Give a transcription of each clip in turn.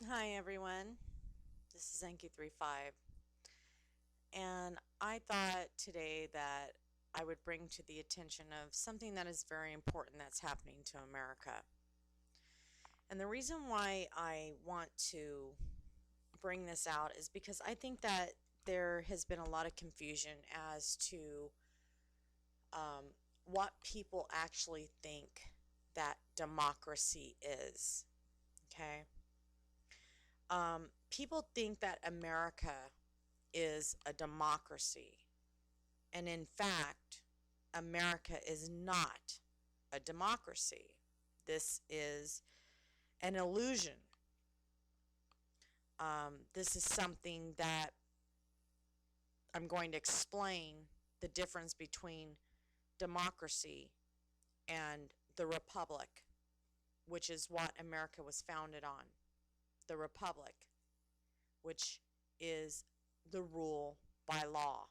Hi everyone, this is NQ35, and I thought today that I would bring to the attention of something that is very important that's happening to America. And the reason why I want to bring this out is because I think that there has been a lot of confusion as to what people actually think that democracy is. Okay? People think that America is a democracy. And in fact, America is not a democracy. This is an illusion. This is something that I'm going to explain the difference between democracy and the republic, which is what America was founded on. The republic, which is the rule by law.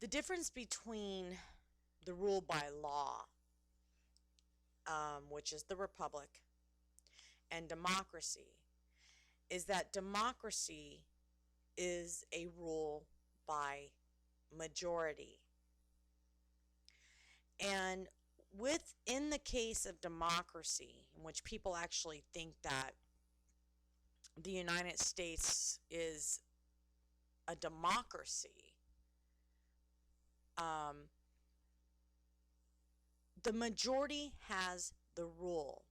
The difference between the rule by law, which is the republic, and democracy, is that democracy is a rule by majority. And within the case of democracy, in which people actually think that the United States is a democracy, the majority has the rule.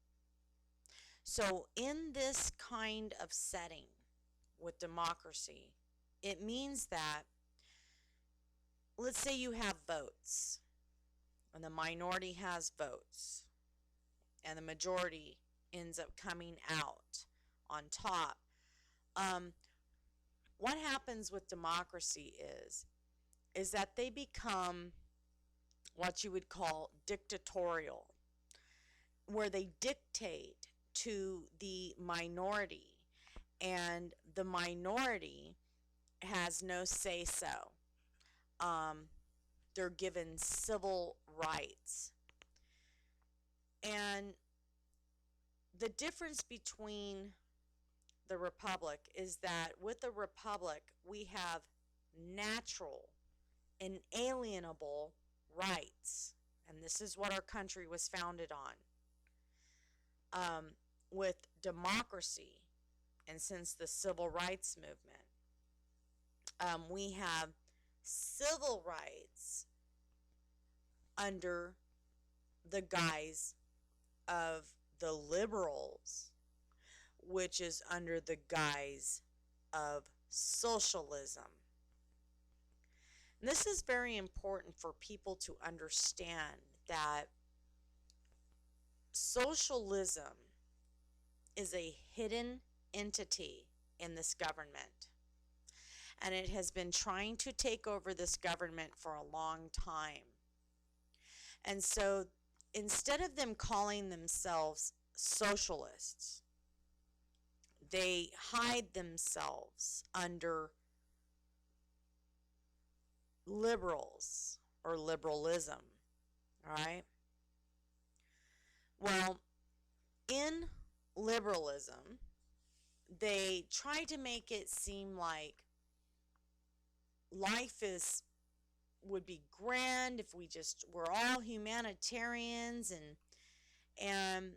So in this kind of setting with democracy, it means that, let's say you have votes, and the minority has votes, and the majority ends up coming out on top. What happens with democracy is that they become what you would call dictatorial, where they dictate to the minority, and the minority has no say-so. They're given civil rights. And the difference between the republic is that with the republic we have natural, inalienable rights. And this is what our country was founded on. With democracy, and since the civil rights movement, we have civil rights under the guise of the liberals, which is under the guise of socialism. And this is very important for people to understand, that socialism is a hidden entity in this government. And it has been trying to take over this government for a long time. And so instead of them calling themselves socialists, they hide themselves under liberals or liberalism. All right? Well, in liberalism, they try to make it seem like life would be grand if we're all humanitarians, and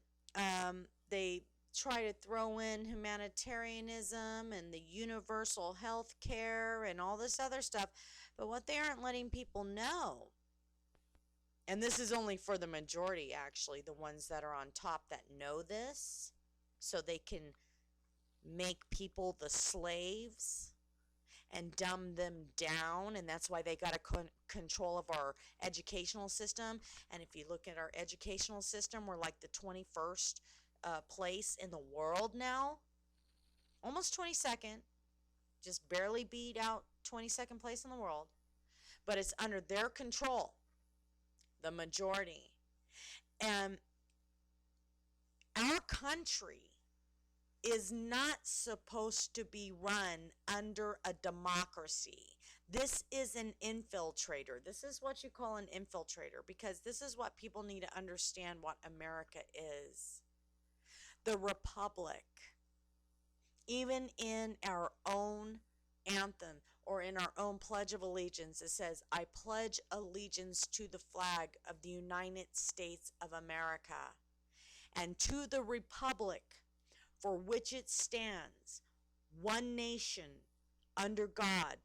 they try to throw in humanitarianism and the universal health care and all this other stuff. But what they aren't letting people know, and this is only for the majority actually, the ones that are on top that know this, so they can make people the slaves and dumb them down, and that's why they got control of our educational system. And if you look at our educational system, we're like the 21st place in the world now, almost 22nd, just barely beat out 22nd place in the world, but it's under their control, the majority. And our country is not supposed to be run under a democracy. This is an infiltrator. This is what you call an infiltrator, because this is what people need to understand what America is. the Republic. Even in our own anthem or in our own Pledge of Allegiance, it says, I pledge allegiance to the flag of the United States of America and to the Republic for which it stands, one nation, under God,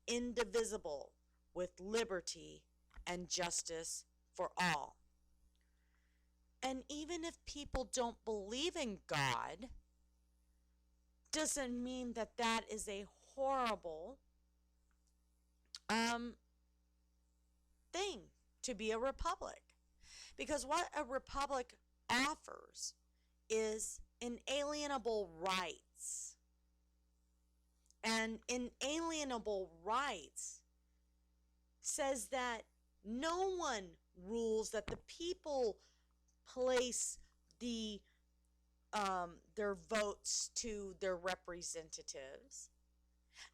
indivisible, with liberty and justice for all. And even if people don't believe in God, doesn't mean that that is a horrible thing to be a republic. Because what a republic offers is inalienable rights. And inalienable rights says that no one rules, that the people place their votes to their representatives,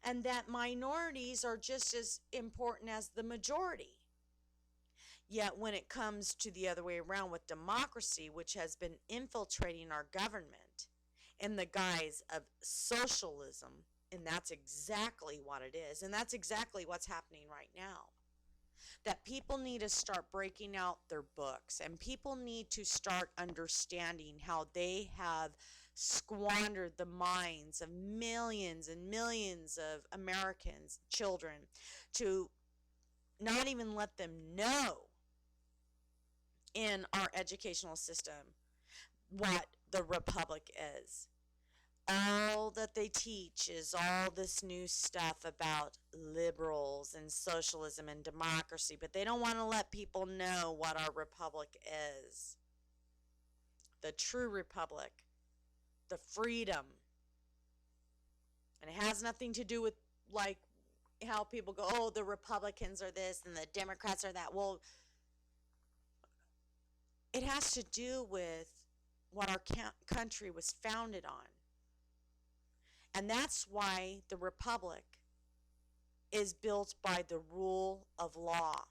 and that minorities are just as important as the majority. Yet when it comes to the other way around with democracy, which has been infiltrating our government in the guise of socialism, and that's exactly what it is, and that's exactly what's happening right now, that people need to start breaking out their books, and people need to start understanding how they have squandered the minds of millions and millions of Americans, children, to not even let them know in our educational system what the republic is. All that they teach is all this new stuff about liberals and socialism and democracy, but they don't want to let people know what our republic is. The true republic, the freedom. And it has nothing to do with like how people go, oh, the Republicans are this and the Democrats are that. Well, it has to do with what our country was founded on. And that's why the republic is built by the rule of law.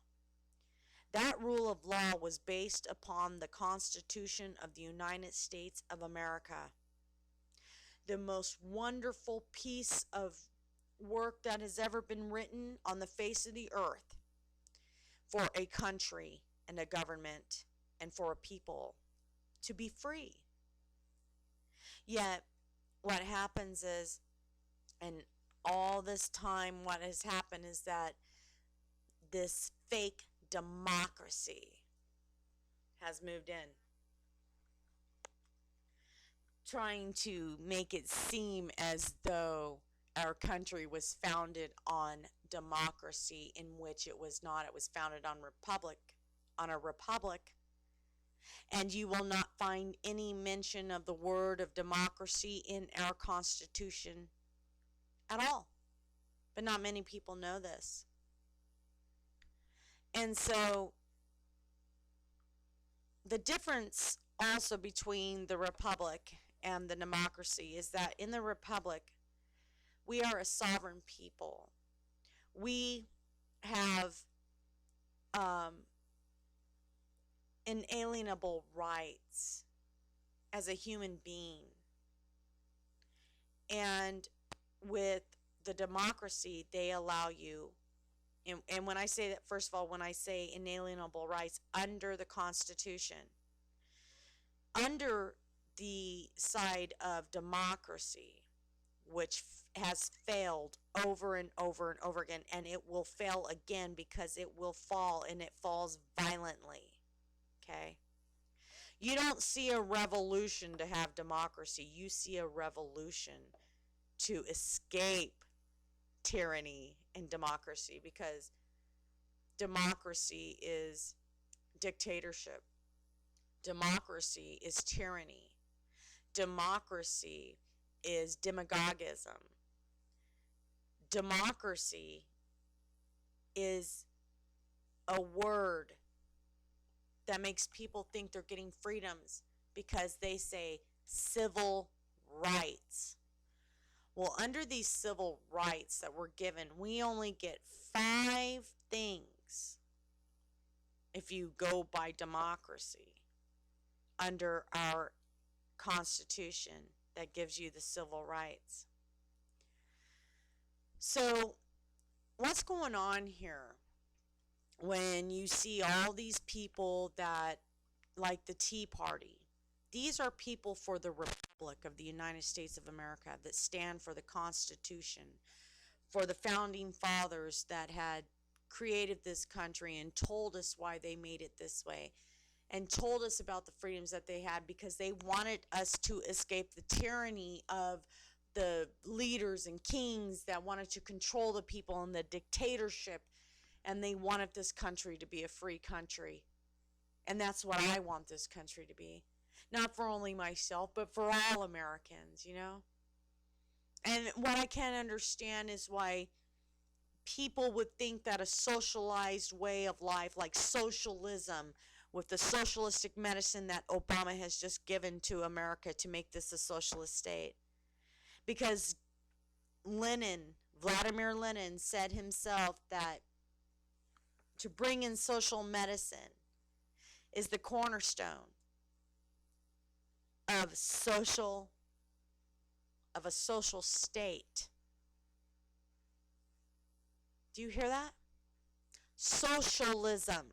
That rule of law was based upon the Constitution of the United States of America. The most wonderful piece of work that has ever been written on the face of the earth for a country and a government and for a people to be free. Yet, what happens is, and all this time what has happened is that this fake democracy has moved in, trying to make it seem as though our country was founded on democracy, in which it was not. It was founded on a republic. And you will not find any mention of the word of democracy in our Constitution at all. But not many people know this. And so the difference also between the republic and the democracy is that in the republic, we are a sovereign people. We have inalienable rights as a human being. And with the democracy, they allow you, and when I say that, first of all, when I say inalienable rights under the Constitution, under the side of democracy, which has failed over and over and over again, and it will fail again because it will fall, and it falls violently. Okay? You don't see a revolution to have democracy. You see a revolution to escape tyranny and democracy, because democracy is dictatorship. Democracy is tyranny. Democracy is demagogism. Democracy is a word that makes people think they're getting freedoms because they say civil rights. Well, under these civil rights that we're given, we only get 5 things if you go by democracy under our Constitution that gives you the civil rights. So, what's going on here when you see all these people that, like the Tea Party, these are people for the Republic of the United States of America that stand for the Constitution, for the founding fathers that had created this country and told us why they made it this way, and told us about the freedoms that they had because they wanted us to escape the tyranny of the leaders and kings that wanted to control the people and the dictatorship, and they wanted this country to be a free country. And that's what I want this country to be. Not for only myself, but for all Americans, you know? And what I can't understand is why people would think that a socialized way of life, like socialism, with the socialistic medicine that Obama has just given to America to make this a socialist state. Because Vladimir Lenin said himself that to bring in social medicine is the cornerstone of a social state. Do you hear that? Socialism.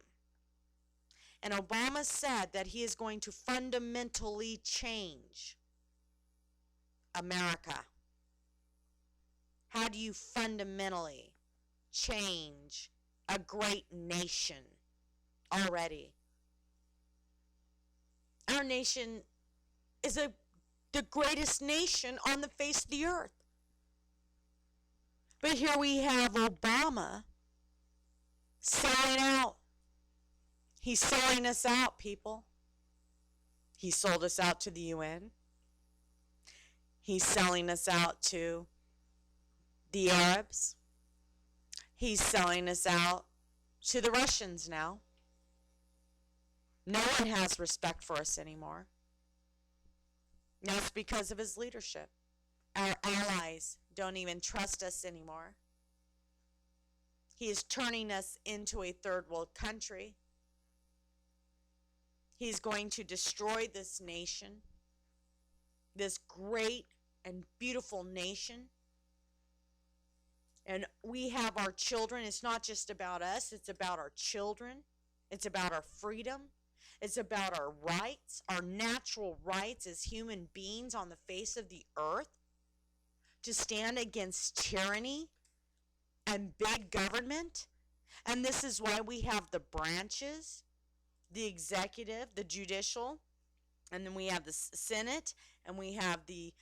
And Obama said that he is going to fundamentally change America. How do you fundamentally change a great nation already? Our nation is the greatest nation on the face of the earth. But here we have Obama selling out. He's selling us out, people. He sold us out to the UN. He's selling us out to the Arabs. He's selling us out to the Russians now. No one has respect for us anymore. That's because of his leadership. Our allies don't even trust us anymore. He is turning us into a third world country. He's going to destroy this nation, this great and beautiful nation. And we have our children. It's not just about us. It's about our children. It's about our freedom. It's about our rights, our natural rights as human beings on the face of the earth, to stand against tyranny and big government. And this is why we have the branches, the executive, the judicial, and then we have the Senate, and we have the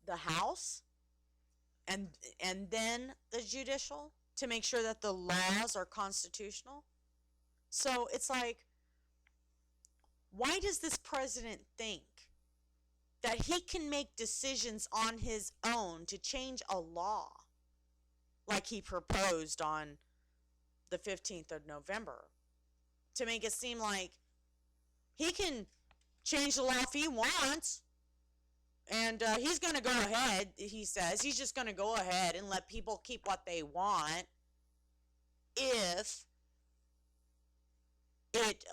House, and then the judicial, to make sure that the laws are constitutional. So it's like, why does this president think that he can make decisions on his own to change a law like he proposed on the 15th of November? To make it seem like he can change the law if he wants. And he's going to go ahead, he says. He's just going to go ahead and let people keep what they want if it,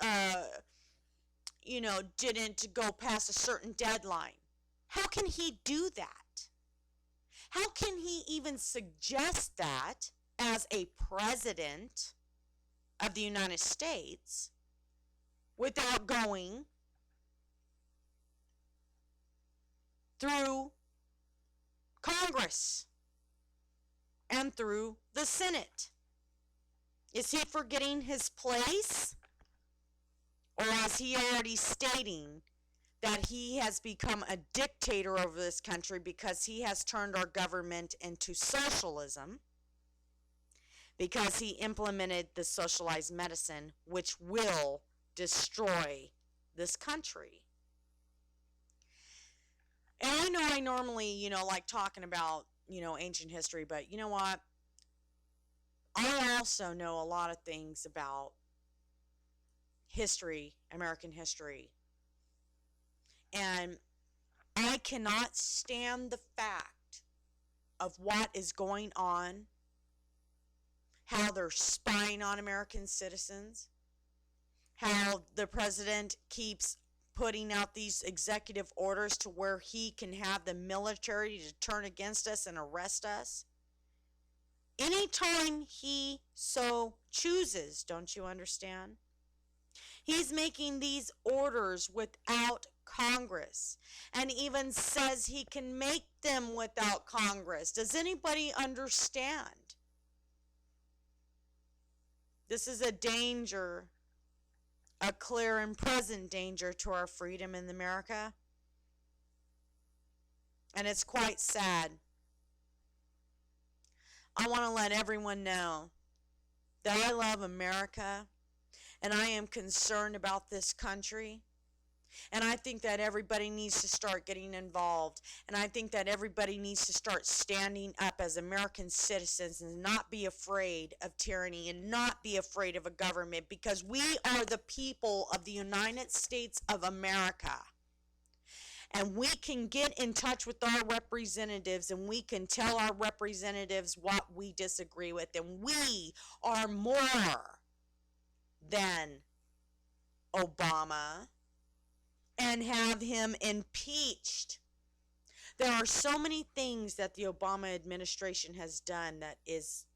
didn't go past a certain deadline. How can he do that? How can he even suggest that as a president of the United States without going through Congress and through the Senate? Is he forgetting his place? Or is he already stating that he has become a dictator over this country because he has turned our government into socialism, because he implemented the socialized medicine, which will destroy this country? And I know I normally, like talking about, ancient history, but you know what? I also know a lot of things about history, American history. And I cannot stand the fact of what is going on, how they're spying on American citizens, how the president keeps putting out these executive orders to where he can have the military to turn against us and arrest us anytime he so chooses. Don't you understand? He's making these orders without Congress, and even says he can make them without Congress. Does anybody understand? This is a danger, a clear and present danger to our freedom in America. And it's quite sad. I want to let everyone know that I love America and I am concerned about this country. And I think that everybody needs to start getting involved. And I think that everybody needs to start standing up as American citizens and not be afraid of tyranny and not be afraid of a government, because we are the people of the United States of America. And we can get in touch with our representatives and we can tell our representatives what we disagree with. And we are more than Obama and have him impeached. There are so many things that the Obama administration has done that is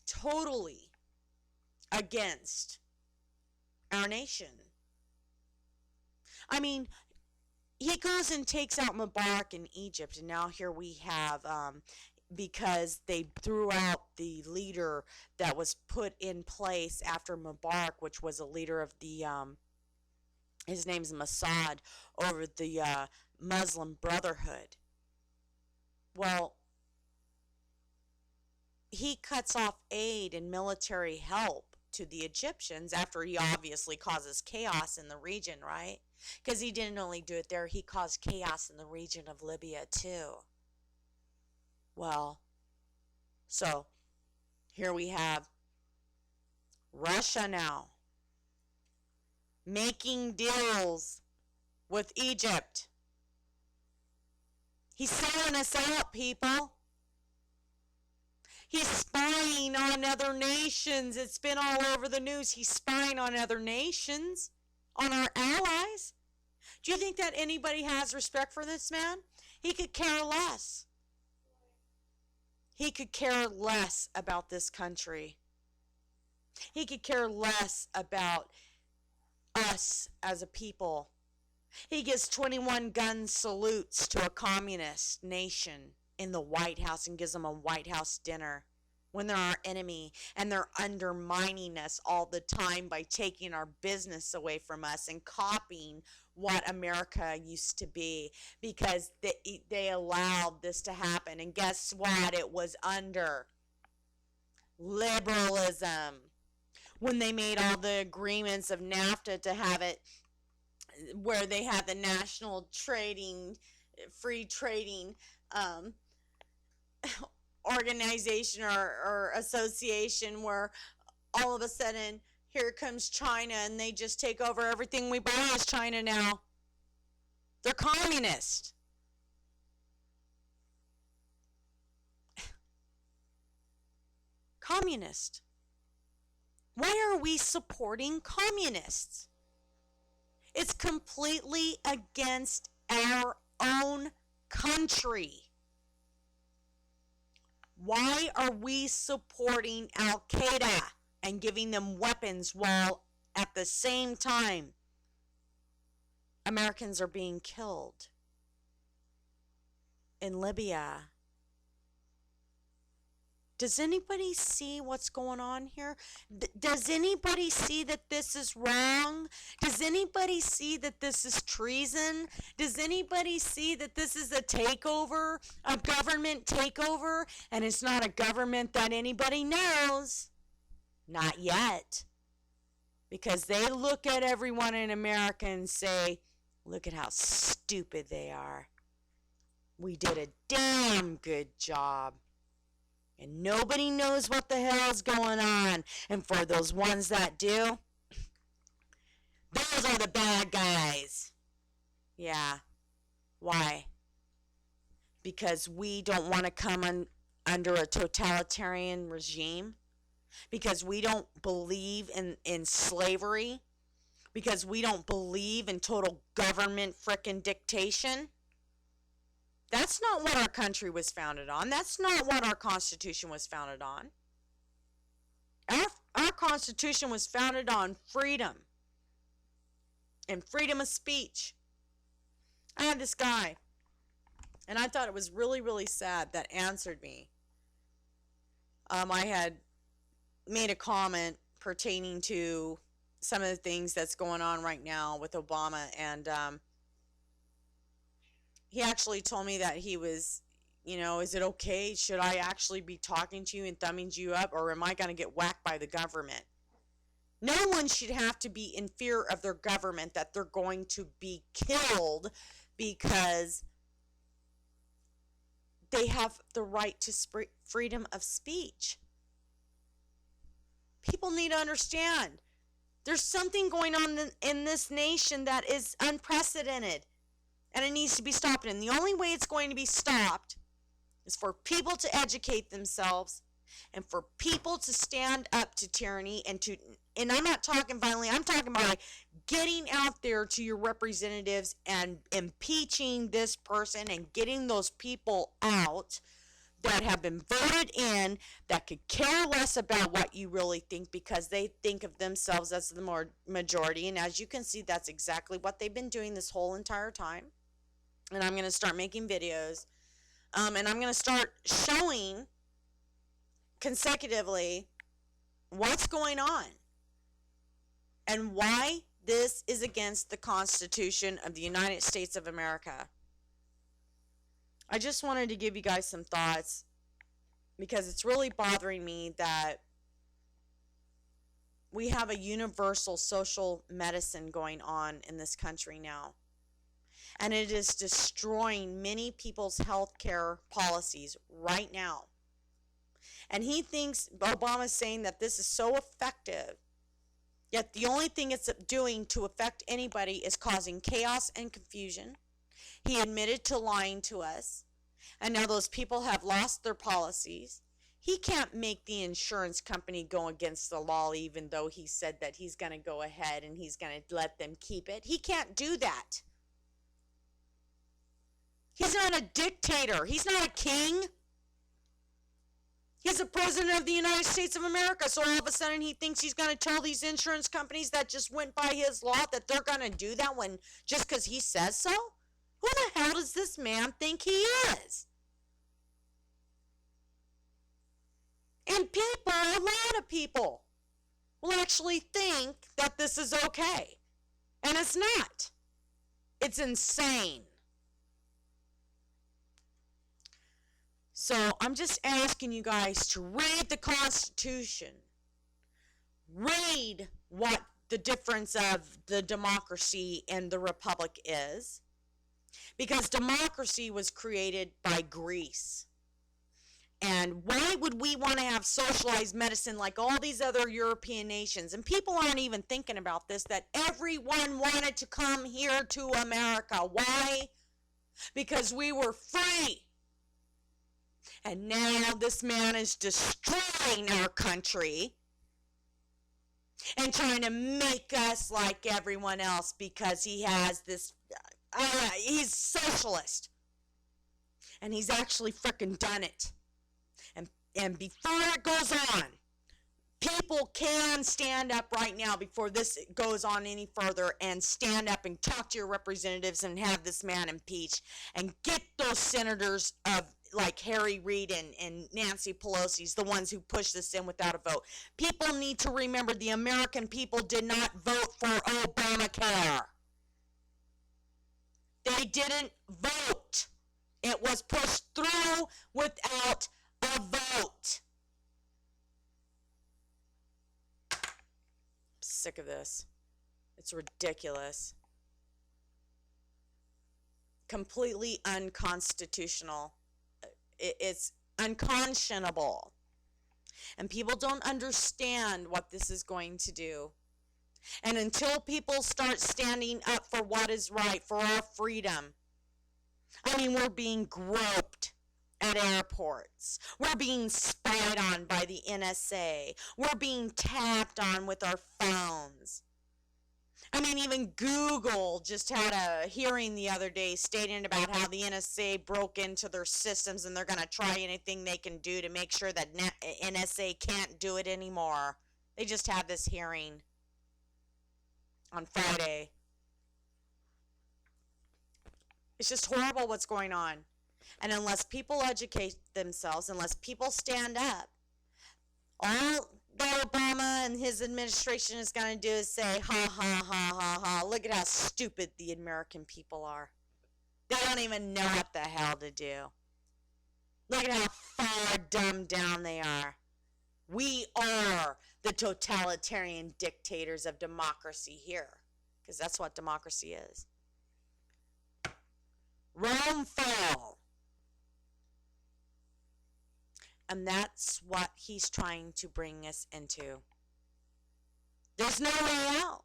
totally against our nation. I mean, he goes and takes out Mubarak in Egypt, and now here we have, because they threw out the leader that was put in place after Mubarak, which was a leader of the his name's Mossad, over the Muslim Brotherhood. Well, he cuts off aid and military help to the Egyptians after he obviously causes chaos in the region, right? Because he didn't only do it there, he caused chaos in the region of Libya too. Well, so here we have Russia now making deals with Egypt. He's selling us out, people. He's spying on other nations. It's been all over the news. He's spying on other nations, on our allies. Do you think that anybody has respect for this man? He could care less. He could care less about this country. He could care less about us as a people. He gives 21 gun salutes to a communist nation in the White House and gives them a White House dinner when they're our enemy, and they're undermining us all the time by taking our business away from us and copying what America used to be, because they allowed this to happen. And guess what? It was under liberalism when they made all the agreements of NAFTA to have it where they had the national trading, free trading organization or association, where all of a sudden here comes China and they just take over everything we buy as China now. They're communist. Communist. Why are we supporting communists? It's completely against our own country. Why are we supporting Al Qaeda and giving them weapons while at the same time Americans are being killed in Libya? Does anybody see what's going on here? Does anybody see that this is wrong? Does anybody see that this is treason? Does anybody see that this is a takeover, a government takeover, and it's not a government that anybody knows? Not yet. Because they look at everyone in America and say, look at how stupid they are. We did a damn good job. And nobody knows what the hell is going on. And for those ones that do, those are the bad guys. Yeah. Why? Because we don't want to come under a totalitarian regime. Because we don't believe in slavery. because we don't believe in total government frickin' dictation. That's not what our country was founded on. That's not what our Constitution was founded on. Our Constitution was founded on freedom and freedom of speech. I had this guy, and I thought it was really, really sad, that answered me. I had made a comment pertaining to some of the things that's going on right now with Obama, and he actually told me that he was, is it okay? Should I actually be talking to you and thumbing you up, or am I going to get whacked by the government? No one should have to be in fear of their government, that they're going to be killed because they have the right to freedom of speech. People need to understand there's something going on in this nation that is unprecedented, and it needs to be stopped. And the only way it's going to be stopped is for people to educate themselves and for people to stand up to tyranny, and I'm not talking violently, I'm talking about getting out there to your representatives and impeaching this person and getting those people out that have been voted in, that could care less about what you really think, because they think of themselves as the majority. And as you can see, that's exactly what they've been doing this whole entire time. And I'm going to start making videos, and I'm going to start showing consecutively what's going on and why this is against the Constitution of the United States of America. I just wanted to give you guys some thoughts, because it's really bothering me that we have a universal social medicine going on in this country now. And it is destroying many people's health care policies right now. And he thinks, Obama's saying that this is so effective, yet the only thing it's doing to affect anybody is causing chaos and confusion. He admitted to lying to us, and now those people have lost their policies. He can't make the insurance company go against the law, even though he said that he's going to go ahead and he's going to let them keep it. He can't do that. He's not a dictator. He's not a king. He's the president of the United States of America. So all of a sudden he thinks he's going to tell these insurance companies that just went by his law that they're going to do that when just because he says so? Who the hell does this man think he is? And people, a lot of people, will actually think that this is okay. And it's not. It's insane. So I'm just asking you guys to read the Constitution. Read what the difference of the democracy and the republic is. Because democracy was created by Greece. And why would we want to have socialized medicine like all these other European nations? And people aren't even thinking about this, that everyone wanted to come here to America. Why? Because we were free. And now this man is destroying our country and trying to make us like everyone else because he has this, he's socialist. And he's actually frickin' done it. And before it goes on, people can stand up right now before this goes on any further and stand up and talk to your representatives and have this man impeached and get those senators of like Harry Reid and Nancy Pelosi's, the ones who pushed this in without a vote. People need to remember the American people did not vote for Obamacare. They didn't vote. It was pushed through without a vote. I'm sick of this. It's ridiculous. Completely unconstitutional. It's unconscionable. And people don't understand what this is going to do. And until people start standing up for what is right, for our freedom, I mean, we're being groped at airports. We're being spied on by the NSA. We're being tapped on with our phones. I mean, even Google just had a hearing the other day stating about how the NSA broke into their systems and they're going to try anything they can do to make sure that NSA can't do it anymore. They just had this hearing on Friday. It's just horrible what's going on. And unless people educate themselves, unless people stand up, all that Obama and his administration is going to do is say, ha, ha, ha, ha, ha, look at how stupid the American people are. They don't even know what the hell to do. Look at how far dumbed down they are. We are the totalitarian dictators of democracy here, because that's what democracy is. Rome fell. And that's what he's trying to bring us into. There's no way out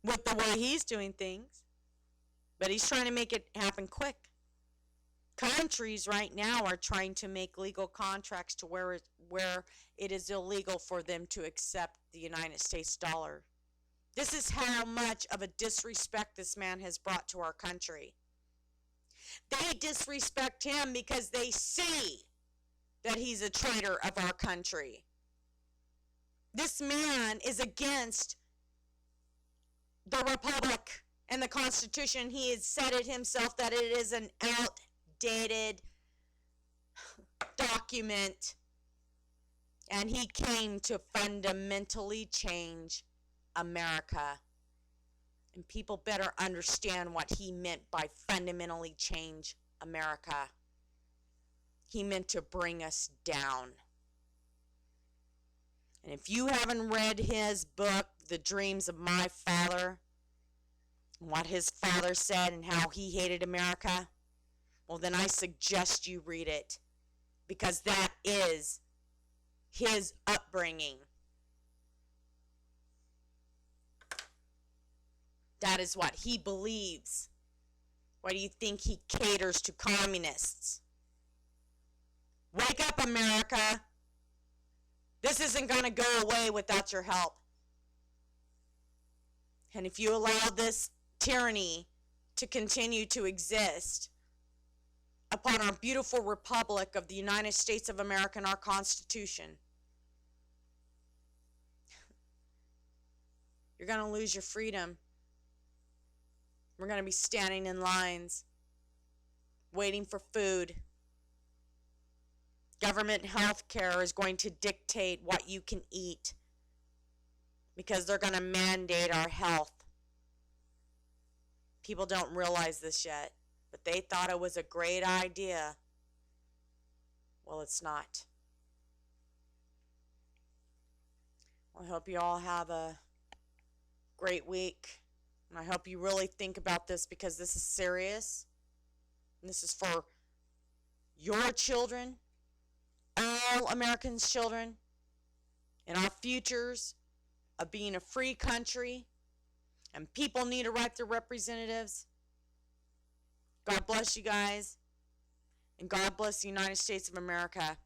with the way he's doing things. But he's trying to make it happen quick. Countries right now are trying to make legal contracts to where it is illegal for them to accept the United States dollar. This is how much of a disrespect this man has brought to our country. They disrespect him because they see that he's a traitor of our country. This man is against the Republic and the Constitution. He has said it himself that it is an outdated document. And he came to fundamentally change America. And people better understand what he meant by fundamentally change America. He meant to bring us down. And if you haven't read his book, The Dreams of My Father, and what his father said and how he hated America, well, then I suggest you read it, because that is his upbringing. That is what he believes. Why do you think he caters to communists? Wake up, America. This isn't going to go away without your help. And if you allow this tyranny to continue to exist upon our beautiful republic of the United States of America and our Constitution, you're going to lose your freedom. We're going to be standing in lines, waiting for food. Government health care is going to dictate what you can eat because they're going to mandate our health. People don't realize this yet, but they thought it was a great idea. Well, it's not. Well, I hope you all have a great week. And I hope you really think about this, because this is serious. And this is for your children, all Americans' children, and our futures of being a free country. And people need to elect their representatives. God bless you guys. And God bless the United States of America.